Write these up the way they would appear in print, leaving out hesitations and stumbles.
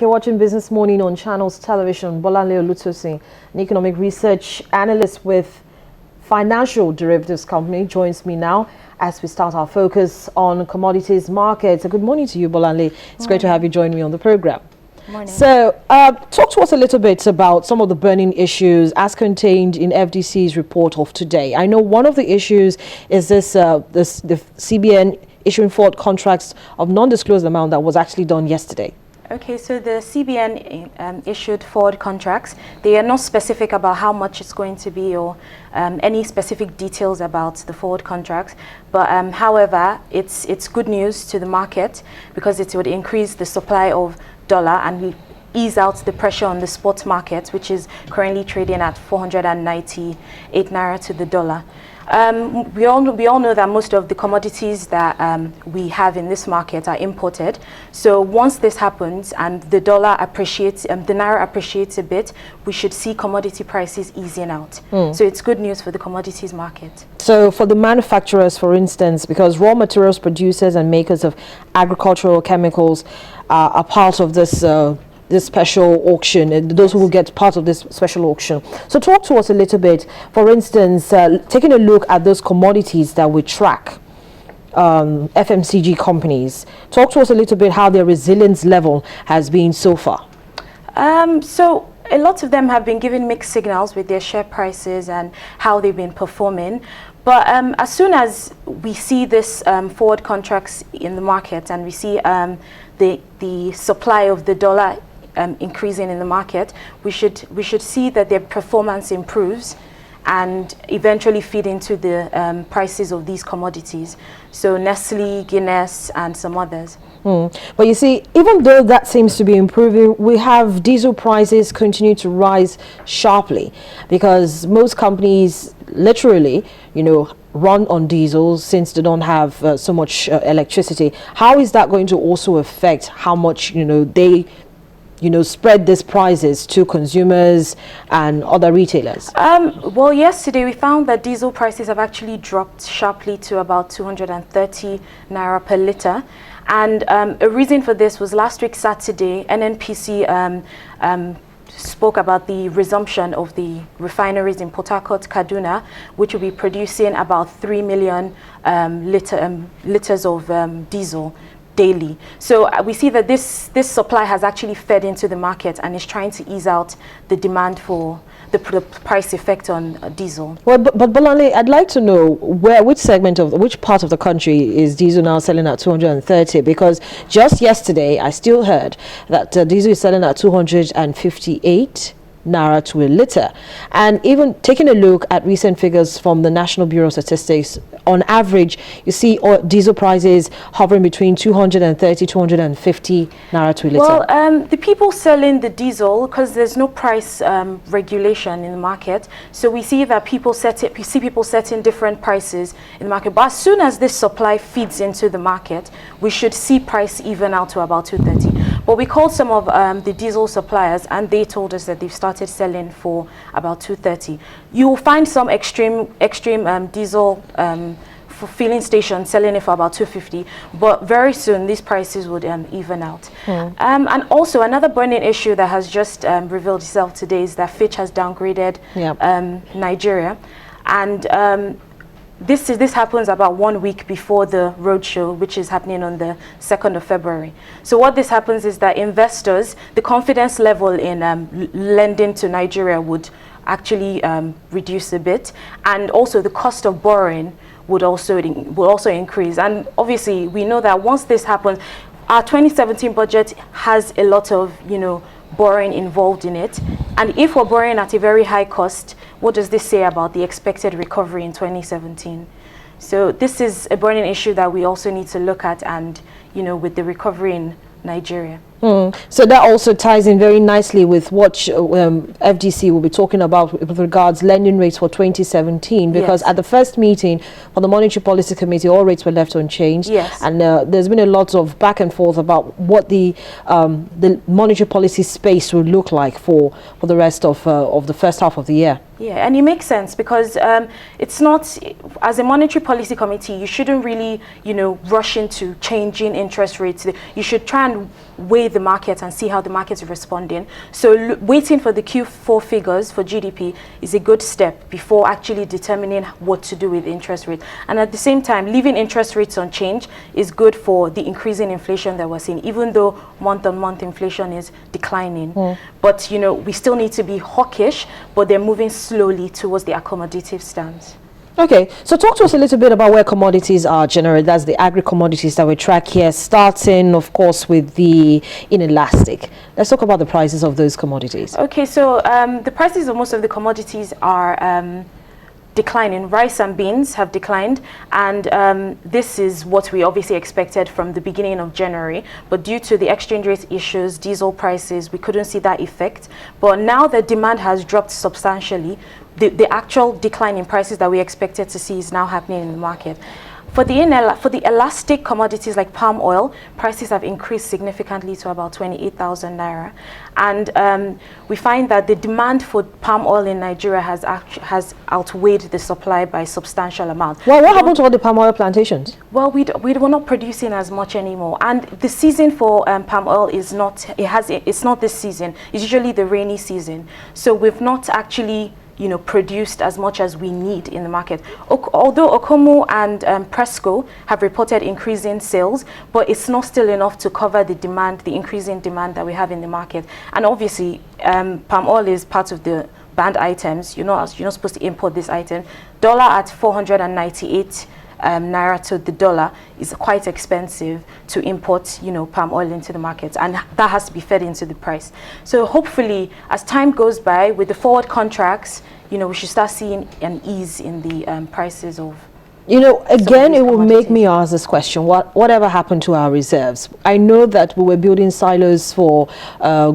You're watching Business Morning on Channels Television. Bolanle Olutosin, an economic research analyst with financial derivatives company, joins me now as we start our focus on commodities markets. Good morning to you, Bolanle. It's great to have you join me on the program. Morning. So, talk to us a little bit about some of the burning issues as contained in FDC's report of today. I know one of the issues is the CBN issuing forward contracts of non-disclosed amount that was actually done yesterday. Okay, so the CBN issued forward contracts. They are not specific about how much it's going to be or any specific details about the forward contracts. But however, it's good news to the market because it would increase the supply of dollar and ease out the pressure on the spot market, which is currently trading at 498 naira to the dollar. We all know that most of the commodities that we have in this market are imported. So once this happens and the dollar appreciates, the naira appreciates a bit, we should see commodity prices easing out. So it's good news for the commodities market. So for the manufacturers, for instance, because raw materials producers and makers of agricultural chemicals are part of this this special auction, and those who will get part of this special auction. So talk to us a little bit, for instance, taking a look at those commodities that we track, FMCG companies. Talk to us a little bit how their resilience level has been so far. So a lot of them have been giving mixed signals with their share prices and how they've been performing. But as soon as we see this forward contracts in the market and we see the supply of the dollar increasing in the market, we should see that their performance improves and eventually feed into the prices of these commodities. So Nestle, Guinness, and some others. But you see, even though that seems to be improving, we have diesel prices continue to rise sharply because most companies literally, run on diesel since they don't have so much electricity. How is that going to also affect how much, they spread these prices to consumers and other retailers? Well, yesterday we found that diesel prices have actually dropped sharply to about 230 naira per litre. And a reason for this was last week, Saturday, NNPC spoke about the resumption of the refineries in Port Harcourt, Kaduna, which will be producing about 3 million litres of diesel daily. So we see that this supply has actually fed into the market and is trying to ease out the demand for the price effect on diesel. Well, but Bolanle, I'd like to know which part of the country is diesel now selling at 230? Because just yesterday I still heard that diesel is selling at 258 naira to a litre. And even taking a look at recent figures from the National Bureau of Statistics, on average, you see diesel prices hovering between 230, 250 naira to a litre. Well, the people selling the diesel, because there's no price regulation in the market, so we see that people setting different prices in the market. But as soon as this supply feeds into the market, we should see price even out to about 230. But we called some of the diesel suppliers, and they told us that they've started selling for about 230. You will find some extreme diesel for filling stations selling it for about 250, but very soon these prices would even out. And also another burning issue that has just revealed itself today is that Fitch has downgraded Nigeria, and this happens about 1 week before the roadshow, which is happening on the 2nd of February. So what this happens is that investors, the confidence level in lending to Nigeria would actually reduce a bit, and also the cost of borrowing would also increase. And obviously, we know that once this happens, our 2017 budget has a lot of borrowing involved in it, and if we're borrowing at a very high cost, what does this say about the expected recovery in 2017? So this is a burning issue that we also need to look at, and with the recovery in Nigeria. So that also ties in very nicely with what FDC will be talking about with regards lending rates for 2017, because at the first meeting for the Monetary Policy Committee, all rates were left unchanged. And there's been a lot of back and forth about what the monetary policy space will look like for the rest of the first half of the year. Yeah, and it makes sense because it's not, as a monetary policy committee, you shouldn't really, rush into changing interest rates. You should try and weigh the market and see how the market is responding. So waiting for the Q4 figures for GDP is a good step before actually determining what to do with interest rates. And at the same time, leaving interest rates unchanged is good for the increasing inflation that we're seeing, even though month-on-month inflation is declining. But, you know, we still need to be hawkish, but they're moving slowly towards the accommodative stance. Okay, so talk to us a little bit about where commodities are generally. That's the agri-commodities that we track here, starting, of course, with the inelastic. Let's talk about the prices of those commodities. Okay, so the prices of most of the commodities are declining. Rice and beans have declined, and this is what we obviously expected from the beginning of January, but due to the exchange rate issues, diesel prices, we couldn't see that effect. But now the demand has dropped substantially. The actual decline in prices that we expected to see is now happening in the market. For the elastic commodities like palm oil, prices have increased significantly to about 28,000 naira. And we find that the demand for palm oil in Nigeria has outweighed the supply by a substantial amount. Well, what happened to all the palm oil plantations? Well, we were not producing as much anymore. And the season for palm oil is not, it's not this season. It's usually the rainy season. So we've not actually, you know, produced as much as we need in the market. Although Okomu and Presco have reported increasing sales, but it's not still enough to cover the demand, the increasing demand that we have in the market. And obviously, palm oil is part of the banned items. You're not supposed to import this item. Dollar at 498 naira to the dollar is quite expensive to import, you know, palm oil into the market, and that has to be fed into the price. So hopefully, as time goes by with the forward contracts, you know, we should start seeing an ease in the prices of. You know, again, it will make me ask this question: whatever happened to our reserves? I know that we were building silos for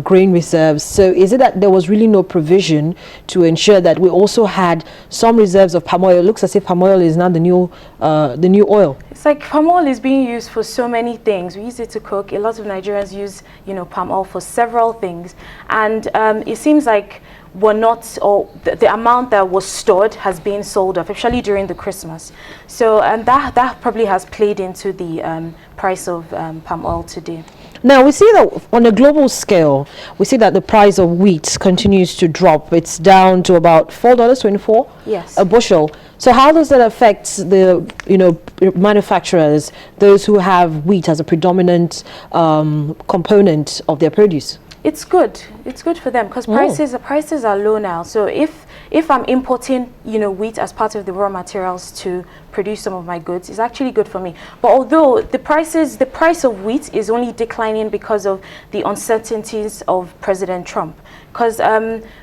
grain reserves. So is it that there was really no provision to ensure that we also had some reserves of palm oil? It looks as if palm oil is now the new oil. It's like palm oil is being used for so many things. We use it to cook. A lot of Nigerians use, you know, palm oil for several things, and it seems like the amount that was stored has been sold off, especially during the Christmas. So that probably has played into the price of palm oil today. Now, we see that on a global scale, we see that the price of wheat continues to drop. It's down to about $4.24 a bushel. So how does that affect the, you know, manufacturers, those who have wheat as a predominant component of their produce? It's good. It's good for them because prices are low now. So if I'm importing, you know, wheat as part of the raw materials to produce some of my goods, it's actually good for me. But although the price of wheat is only declining because of the uncertainties of President Trump, because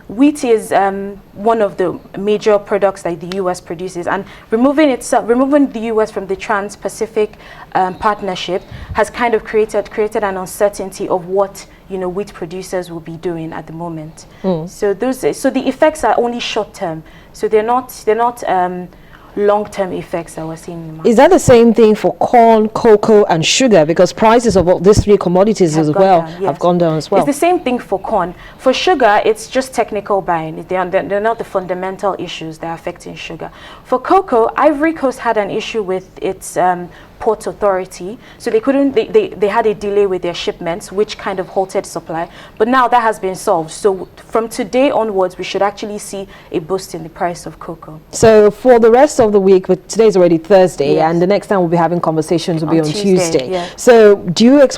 wheat is one of the major products that the U.S. produces, and removing the U.S. from the Trans-Pacific Partnership has kind of created an uncertainty of what, you know, wheat producers will be doing at the moment. So the effects are only short term. So they're not long-term effects that we're seeing in the market. Is that the same thing for corn, cocoa, and sugar? Because prices of all these three commodities have gone down as well. It's the same thing for corn. For sugar, it's just technical buying. They're not the fundamental issues that are affecting sugar. For cocoa, Ivory Coast had an issue with its port authority, so they had a delay with their shipments, which kind of halted supply, but now that has been solved. So from today onwards, we should actually see a boost in the price of cocoa. So for the rest of the week, but today's already Thursday, and the next time we'll be having conversations will be on Tuesday. So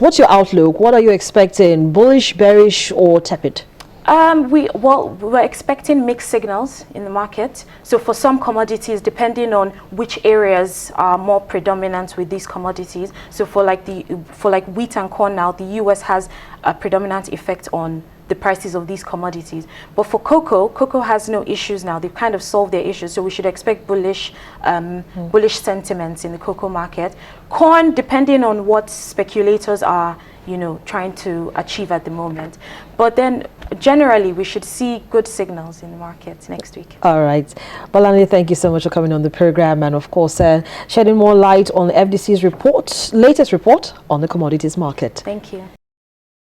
what's your outlook? What are you expecting? Bullish, bearish, or tepid? We're expecting mixed signals in the market. So for some commodities, depending on which areas are more predominant with these commodities. So for like wheat and corn now, the US has a predominant effect on the prices of these commodities. But for cocoa has no issues now. They've kind of solved their issues. So we should expect bullish sentiments in the cocoa market. Corn, depending on what speculators are, you know, trying to achieve at the moment. But then generally we should see good signals in the market next week. All right. Balani, thank you so much for coming on the program, and of course shedding more light on the FDC's latest report on the commodities market. Thank you.